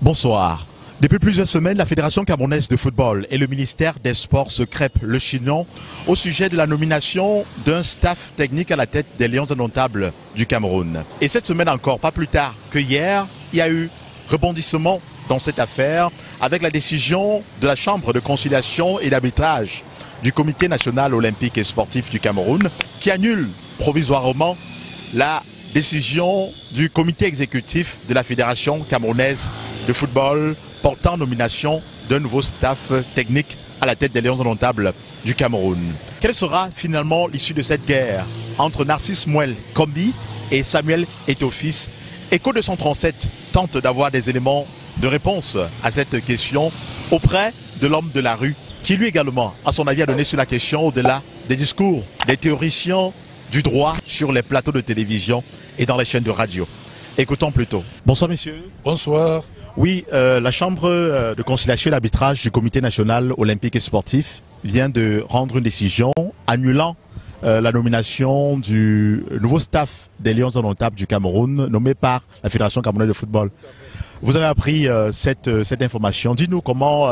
Bonsoir. Depuis plusieurs semaines, la Fédération camerounaise de football et le ministère des Sports se crêpent le chignon au sujet de la nomination d'un staff technique à la tête des Lions indomptables du Cameroun. Et cette semaine encore, pas plus tard que hier, il y a eu rebondissement dans cette affaire avec la décision de la Chambre de conciliation et d'arbitrage du Comité national olympique et sportif du Cameroun qui annule provisoirement la décision du comité exécutif de la Fédération camerounaise de football portant nomination d'un nouveau staff technique à la tête des Lions indomptables du Cameroun. Quelle sera finalement l'issue de cette guerre entre Narcisse Mouel Kombi et Samuel Eto'o-Fils? Echo 237 tente d'avoir des éléments de réponse à cette question auprès de l'homme de la rue qui lui également, à son avis, a donné sur la question au-delà des discours des théoriciens du droit sur les plateaux de télévision et dans les chaînes de radio. Écoutons plutôt. Bonsoir messieurs. Bonsoir. Oui, la Chambre de conciliation et d'arbitrage du Comité national olympique et sportif vient de rendre une décision annulant la nomination du nouveau staff des Lions indomptables du Cameroun nommé par la Fédération camerounaise de football. Vous avez appris cette information. Dites-nous comment,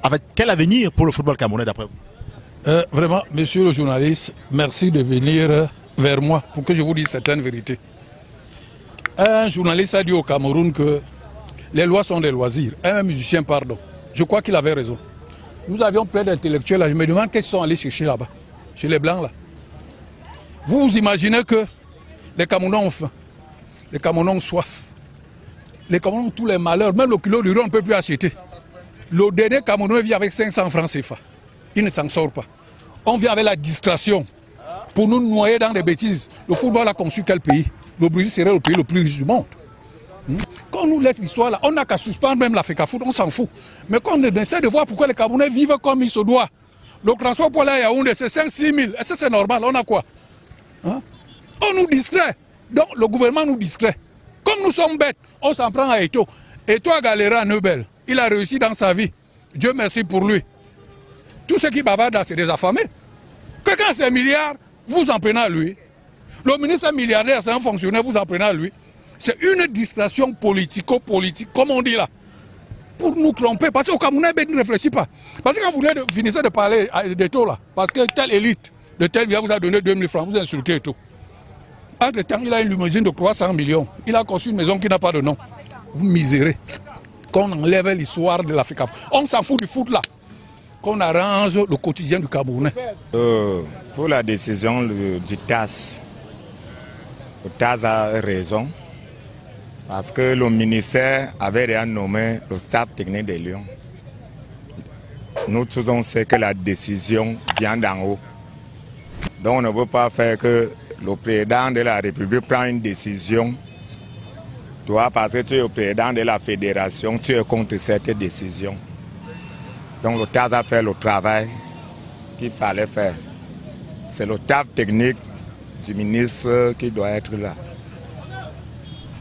avec quel avenir pour le football camerounais d'après vous? Vraiment, monsieur le journaliste, merci de venir vers moi pour que je vous dise certaines vérités. Un journaliste a dit au Cameroun que les lois sont des loisirs. Un musicien, pardon. Je crois qu'il avait raison. Nous avions plein d'intellectuels là. Je me demande qu'est-ce qu'ils sont allés chercher là-bas, chez les Blancs là. Vous vous imaginez que les Camerounais ont faim, les Camerounais ont soif, les Camerounais ont tous les malheurs, même le kilo de riz on ne peut plus acheter. Le dernier Camerounais vit avec 500 francs CFA. Il ne s'en sort pas. On vit avec la distraction pour nous noyer dans des bêtises. Le football a conçu quel pays? Le Brésil serait le pays le plus riche du monde. Quand on nous laisse l'histoire là, on n'a qu'à suspendre même l'Africa Foot, on s'en fout. Mais quand on essaie de voir pourquoi les Camerounais vivent comme il se doit, le transport pour aller à Yaoundé c'est 5-6 000. Est-ce que c'est normal? On a quoi? On nous distrait. Donc le gouvernement nous distrait. Comme nous sommes bêtes, on s'en prend à Eto'o. Eto'o a galéré à Nobel. Il a réussi dans sa vie. Dieu merci pour lui. Tout ce qui bavardent là, c'est des affamés. Que quand c'est un milliard, vous en prenez à lui. Le ministre milliardaire, c'est un fonctionnaire, vous en prenez à lui. C'est une distraction politico-politique, comme on dit là, pour nous tromper. Parce qu'au Cameroun, ne réfléchit pas. Parce que quand vous finissez de parler d'Eto'o là, parce que telle élite de tel vient vous a donné 2000 francs, vous insultez Eto'o. Entre-temps, il a une limousine de 300 millions. Il a conçu une maison qui n'a pas de nom. Vous misérez. Qu'on enlève l'histoire de l'Afrique. On s'en fout du foot là. Qu'on arrange le quotidien du Camerounais. Pour la décision du TAS, le TAS a raison. Parce que le ministère avait déjà nommé le staff technique des Lions. Nous tous on sait que la décision vient d'en haut. Donc on ne peut pas faire que le président de la République prend une décision. Toi, parce que tu es le président de la fédération, tu es contre cette décision. Donc le TAS a fait le travail qu'il fallait faire. C'est le staff technique du ministre qui doit être là.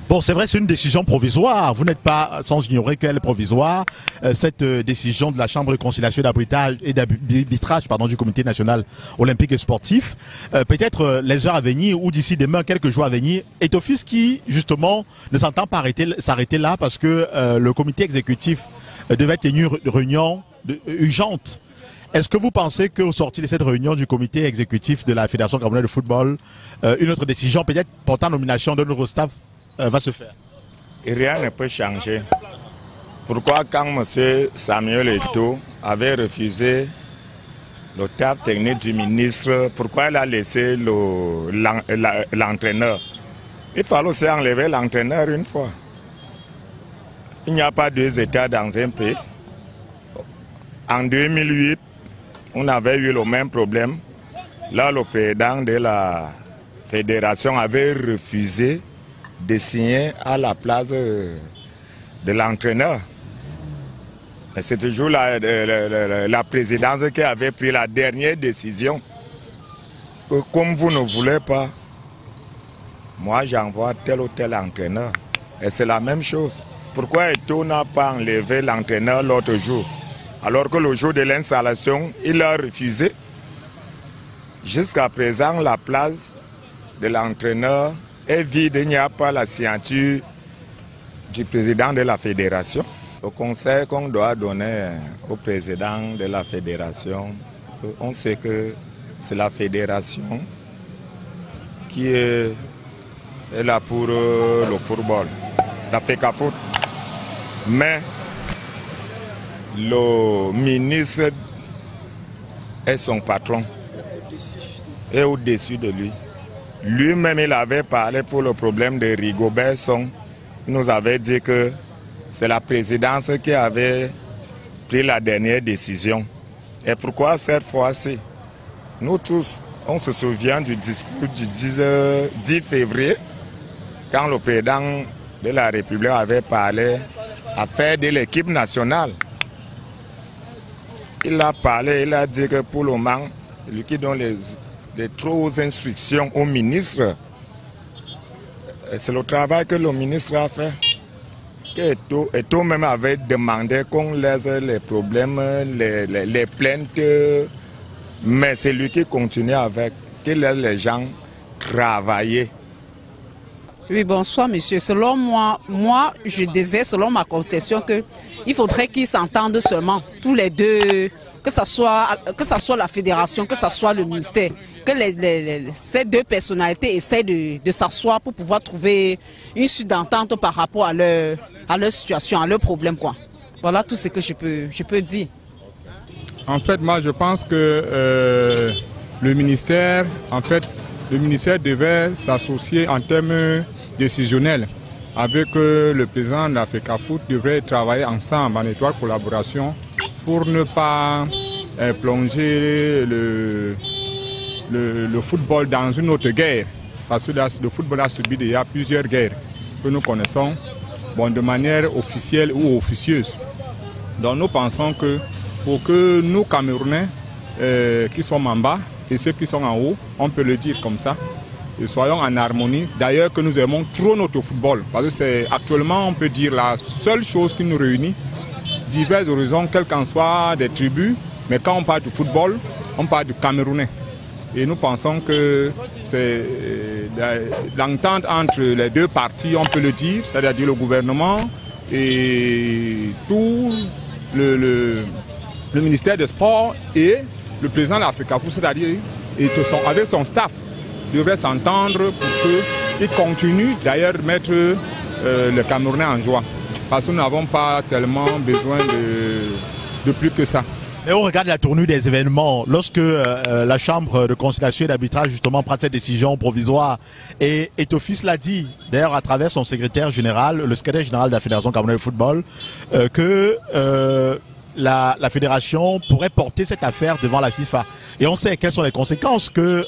Bon, c'est vrai, c'est une décision provisoire. Vous n'êtes pas sans ignorer qu'elle est provisoire. Cette décision de la Chambre de conciliation et d'arbitrage du Comité national olympique et sportif. Peut-être les heures à venir ou d'ici demain, quelques jours à venir, Eto'o-Fils qui, justement, ne s'entend pas s'arrêter là parce que le comité exécutif devait tenir une réunion urgente. Est-ce que vous pensez qu'au sortir de cette réunion du comité exécutif de la Fédération camerounaise de football, une autre décision, peut-être portant nomination de nouveau staff, va se faire? Rien ne peut changer. Pourquoi quand M. Samuel Eto'o avait refusé le staff technique du ministre, pourquoi il a laissé l'entraîneur? Il fallait aussi enlever l'entraîneur une fois. Il n'y a pas deux États dans un pays. En 2008, on avait eu le même problème. Là, le président de la fédération avait refusé de signer à la place de l'entraîneur. C'est toujours la présidence qui avait pris la dernière décision. Comme vous ne voulez pas, moi j'envoie tel ou tel entraîneur. Et c'est la même chose. Pourquoi Eto'o n'a pas enlevé l'entraîneur l'autre jour? Alors que le jour de l'installation, il a refusé. Jusqu'à présent, la place de l'entraîneur est vide, il n'y a pas la signature du président de la fédération. au conseil qu'on doit donner au président de la fédération, on sait que c'est la fédération qui est là pour le football, la FECAFOOT. Mais le ministre est son patron, est au-dessus de lui. Lui-même, il avait parlé pour le problème de Rigobert Song. Il nous avait dit que c'est la présidence qui avait pris la dernière décision. Et pourquoi cette fois-ci? Nous tous, on se souvient du discours du 10 février, quand le président de la République avait parlé à faire de l'équipe nationale. Il a parlé, il a dit que pour le moment, lui qui donne les trop instructions au ministre, c'est le travail que le ministre a fait. Eto même avait demandé qu'on laisse les problèmes, les plaintes, mais c'est lui qui continue avec, qui laisse les gens travailler. Oui, bonsoir monsieur. Selon moi, je disais, selon ma conception, qu'il faudrait qu'ils s'entendent seulement, tous les deux, que ce soit la fédération, que ce soit le ministère, que ces deux personnalités essaient de s'asseoir pour pouvoir trouver une suite d'entente par rapport à leur situation, à leur problème, quoi. Voilà tout ce que je peux dire. En fait, moi je pense que le ministère devait s'associer en termes décisionnels avec le président de la FECAFOOT, devrait travailler ensemble en étroite collaboration pour ne pas plonger le football dans une autre guerre. Parce que le football a subi déjà plusieurs guerres que nous connaissons, bon, de manière officielle ou officieuse. Donc nous pensons que pour que nous Camerounais qui sommes en bas et ceux qui sont en haut, on peut le dire comme ça, et soyons en harmonie. D'ailleurs que nous aimons trop notre football, parce que c'est actuellement, on peut dire, la seule chose qui nous réunit, divers horizons, quelles qu'en soient des tribus, mais quand on parle du football, on parle du Camerounais. Et nous pensons que c'est l'entente entre les deux parties, on peut le dire, c'est-à-dire le gouvernement et tout le ministère des Sports et le président de la FECAFOOT, c'est-à-dire avec son staff, devrait s'entendre pour qu'il continue d'ailleurs mettre le Camerounais en joie. Parce que nous n'avons pas tellement besoin de plus que ça. Et on regarde la tournure des événements. Lorsque la Chambre de conciliation et d'arbitrage justement prend cette décision provisoire, et Etofis l'a dit, d'ailleurs à travers son secrétaire général, le secrétaire général de la Fédération camerounaise de football, que la fédération pourrait porter cette affaire devant la FIFA. Et on sait quelles sont les conséquences que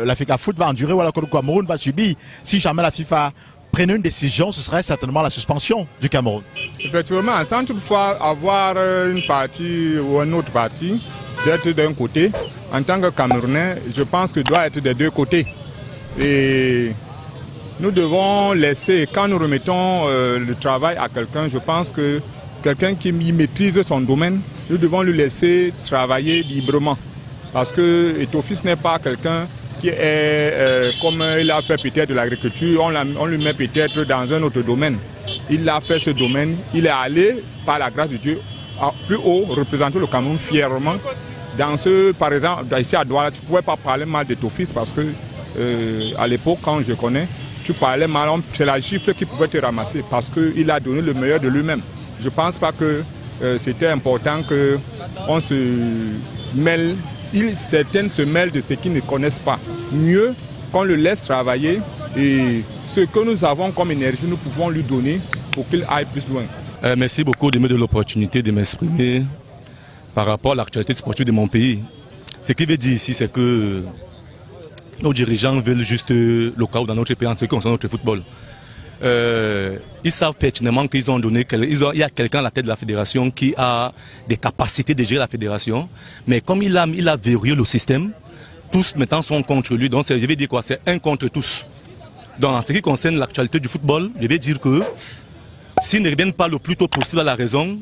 la FECAFOOT va endurer ou alors que le Cameroun va subir si jamais la FIFA prenait une décision, ce serait certainement la suspension du Cameroun. Effectivement, sans toutefois avoir une partie ou une autre partie, d'être d'un côté, en tant que Camerounais, je pense qu'il doit être des deux côtés. Et nous devons laisser, quand nous remettons le travail à quelqu'un, je pense que quelqu'un qui maîtrise son domaine, nous devons lui laisser travailler librement. Parce que Etofis n'est pas quelqu'un qui est, comme il a fait peut-être de l'agriculture, on lui met peut-être dans un autre domaine. Il a fait ce domaine, il est allé, par la grâce de Dieu, plus haut, représenter le Cameroun fièrement. Dans ce, par exemple, ici à Douala, tu ne pouvais pas parler mal d'Etofis parce que, à l'époque, quand je connais, tu parlais mal, c'est la gifle qui pouvait te ramasser parce qu'il a donné le meilleur de lui-même. Je ne pense pas que c'était important qu'on se mêle. Certaines se mêlent de ce qu'ils ne connaissent pas. Mieux qu'on le laisse travailler et ce que nous avons comme énergie, nous pouvons lui donner pour qu'il aille plus loin. Merci beaucoup de me donner l'opportunité de m'exprimer par rapport à l'actualité sportive de mon pays. Ce qu'il veut dire ici, c'est que nos dirigeants veulent juste le chaos dans notre pays en ce qui concerne notre football. Ils savent pertinemment qu'ils ont donné, il y a quelqu'un à la tête de la fédération qui a des capacités de gérer la fédération, mais comme il a verrouillé le système, tous maintenant sont contre lui, donc je vais dire quoi, c'est un contre tous. Donc en ce qui concerne l'actualité du football, je vais dire que s'ils ne reviennent pas le plus tôt possible à la raison,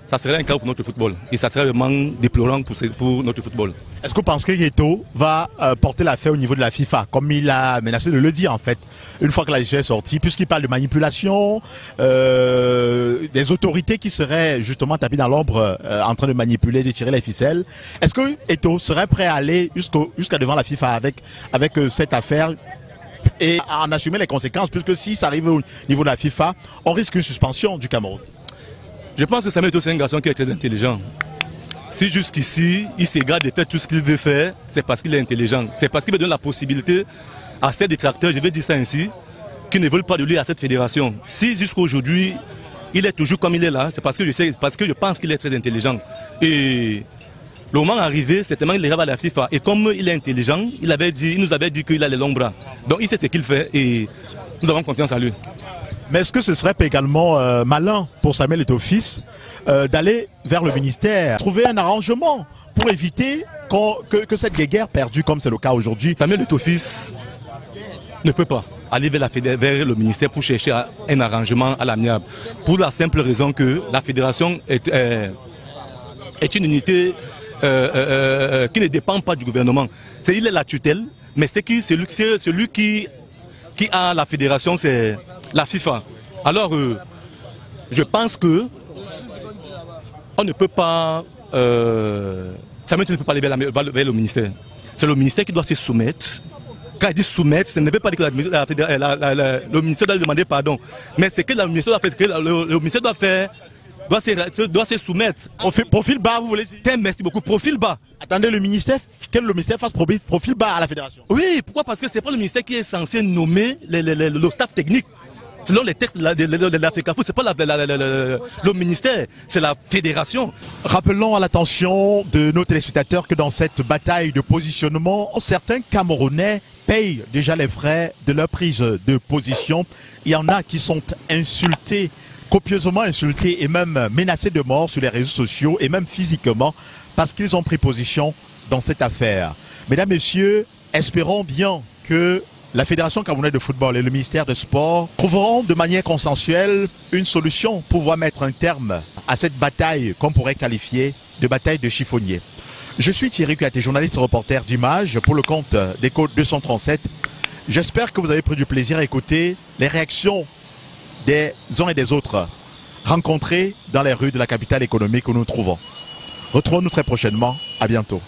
ça serait un cas pour notre football. Et ça serait vraiment déplorant pour notre football. Est-ce que vous pensez que Eto'o va porter l'affaire au niveau de la FIFA, comme il a menacé de le dire en fait, une fois que la décision est sortie, puisqu'il parle de manipulation, des autorités qui seraient justement tapées dans l'ombre en train de manipuler, de tirer les ficelles. Est-ce que Eto'o serait prêt à aller jusqu'à devant la FIFA avec cette affaire et à en assumer les conséquences, puisque si ça arrive au niveau de la FIFA, on risque une suspension du Cameroun? Je pense que Samuel Eto'o, c'est un garçon qui est très intelligent. Si jusqu'ici, il s'égare de faire tout ce qu'il veut faire, c'est parce qu'il est intelligent. C'est parce qu'il veut donner la possibilité à ces détracteurs, je vais dire ça ainsi, qui ne veulent pas de lui à cette fédération. Si jusqu'à aujourd'hui, il est toujours comme il est là, c'est parce que je pense qu'il est très intelligent. Et le moment arrivé, certainement il ira à la FIFA. Et comme il est intelligent, il nous avait dit qu'il a les longs bras. Donc il sait ce qu'il fait et nous avons confiance en lui. Mais est-ce que ce serait pas également malin pour Samuel Eto'o fils d'aller vers le ministère, trouver un arrangement pour éviter que cette guerre perdue comme c'est le cas aujourd'hui? Samuel Eto'o fils ne peut pas aller vers le ministère pour chercher un arrangement à l'amiable. Pour la simple raison que la fédération est une unité qui ne dépend pas du gouvernement. Il est la tutelle, mais celui qui a la fédération, c'est la FIFA. Alors, je pense que on ne peut pas... Samuel ne peut pas aller vers le ministère. C'est le ministère qui doit se soumettre. Quand il dit soumettre, ça ne veut pas dire que le ministère doit demander pardon. Mais c'est que le ministère doit faire, le ministère doit faire, doit se soumettre. Profil bas, vous voulez dire? Merci beaucoup. Profil bas. Attendez, le ministère fasse profil bas à la fédération. Oui, pourquoi? Parce que ce n'est pas le ministère qui est censé nommer le staff technique. Selon les textes de la FECAFOOT, ce n'est pas le ministère, c'est la fédération. Rappelons à l'attention de nos téléspectateurs que dans cette bataille de positionnement, certains Camerounais payent déjà les frais de leur prise de position. Il y en a qui sont insultés, copieusement insultés et même menacés de mort sur les réseaux sociaux et même physiquement parce qu'ils ont pris position dans cette affaire. Mesdames, Messieurs, espérons bien que la Fédération camerounaise de football et le ministère des Sports trouveront de manière consensuelle une solution pour pouvoir mettre un terme à cette bataille qu'on pourrait qualifier de bataille de chiffonnier. Je suis Thierry Kouyaté, journaliste et reporter d'Images pour le compte d'Echo 237. J'espère que vous avez pris du plaisir à écouter les réactions des uns et des autres rencontrés dans les rues de la capitale économique où nous nous trouvons. Retrouvons-nous très prochainement. À bientôt.